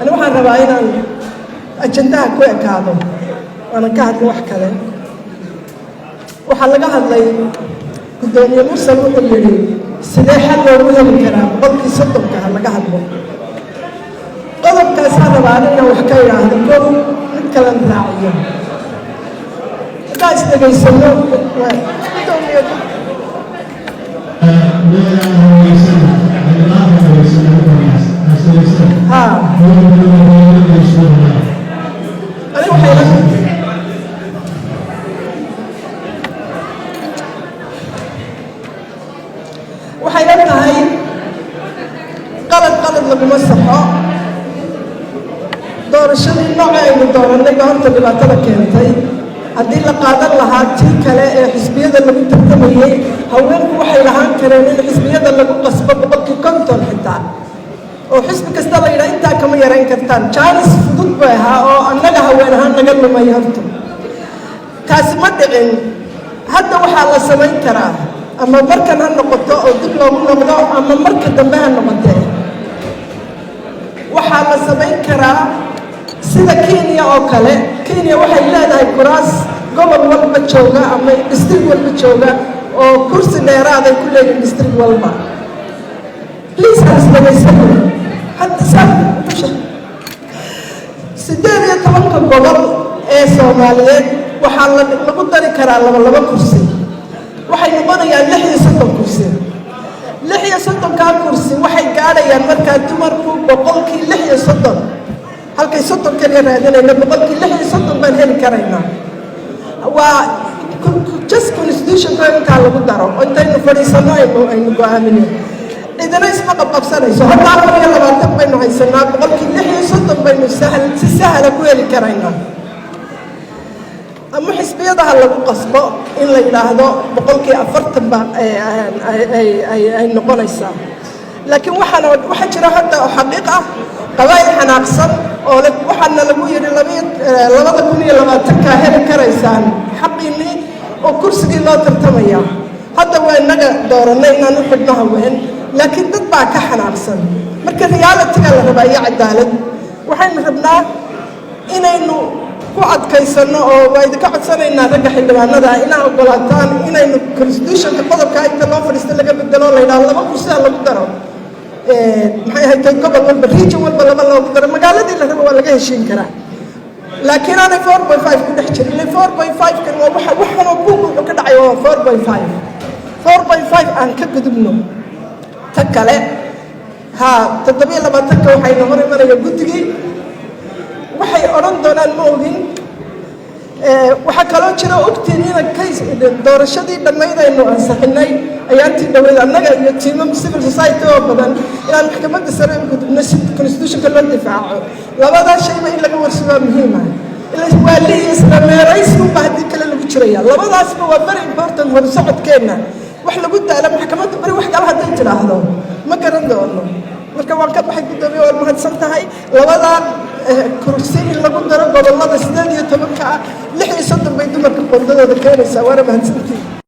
أنا waxaan rabaa inaan ajandaha ku ekaado ana ka hadlo wax kale waxa laga hadlay gudoomiye Mursal wuxuu yiri sidee xal loogu heli karaa boqolkii 30 laga hadlo qodobkaas rabaa inaan wax ka yiraahdo koob mid kale raaciyo taas dhageysano gudoomiye waxay leedahay qalad laguma saxo doorashadii nooca aynu dooranay baa horta dhibaatada keentay haddii la qaadan lahaa tii kale ee xisbiyada lagu tartamayay haweenku waxay lahaan kareen in xisbiyada lagu qasbo boqolkii 50 xitaa oo xisbi kasta la yidhaa intaa kama yarayn kartaan jaanis fudud bay ahaa oo annaga haween ahaan naga lumay horta taasi ma dhicin hadda waxaa la samayn karaa ama markan ha noqoto oo dib loogu noqdo ama marka dambe ha noqotee waxaa la samayn karaa sida Kenya oo kale Kenya waxay leedahay kuraas gobol walba jooga ama district walba jooga oo kursi dheeraad ay ku leeyihiin district walba please asbageysano hadda sababta sidee iyo tobanka gobol ee Soomaaliyeed waxaa lagu dari karaa laba kursi waxay noqonayaan 36 kursi 36 kursi waxay gaadhayaan markaa dumarku boqolkii 36 halkay 30 kaliya raadinayna boqolkii 36 baan heli karaynaa waa just constitution ka lagu daro intaynu fadhiisano aynu go'aaminno idana isma qabsanayso hadda 24 baynu haysanaa boqolkii 36 baynu si sahal ku heli karaynaa ama xisbiyada lagu qasbo in la yiraahdo boqolkii 40 baa ay noqonaysaa laakiin waxa jira hadda oo xaqiiq ah qabaa'il xanaaqsan oo waxaana lagu yiri 2020 ka heli karaysaan xaqini oo kursigii loo tartamaya hadda waa inaga dooranay inaan u xidhno haween laakiin dad baa ka xanaaqsan marka reality-ga la rabaa iyo cadaalad waxaynu rabnaa inaynu ku adkaysano oo way ka codsanaynaa ragga xildhibaanada inay ogolaataan inaynu constitution-ka qodobka inta loo fadhiisto laga bedelo la yiraahdo laba kursi lagu daro maxay ahayd gobol walba region walba laba loogu daro magaaladii la rabo waa laga heshiin karaa laakiin aanay 4.5 ku dhex jirin 4.5 kan waa waxana buuq wuxuu ka dhacay waa 4.5 aan ka gudubno ta kale 27 waxay noqon imanaya guddigii waxay oran doonaan ma ogin waxa kaloo jira ogtiin in case doorashadii dhammaydaynu ansaxinay ayaantii dhaweyd annaga iyo tiimam civil society oo badan inaan maxkamadda sare u gudubno si constitution-ka loo difaaco labadaa shayba in laga warsadaa muhiim ah waa isla meeraysi u baahdi kale lagu jiraya labadaasba waa very important hor socodkeena wax lagu daala maxkamadda bari wax kale hadday tiraahdo ma garan doono marka waan ka baxay gudoomiye waa mahadsan tahay labada kursi in lagu daro gobolada 18 ka 36 bay dumarka qondadooda keenaysaa waana mahadsantahay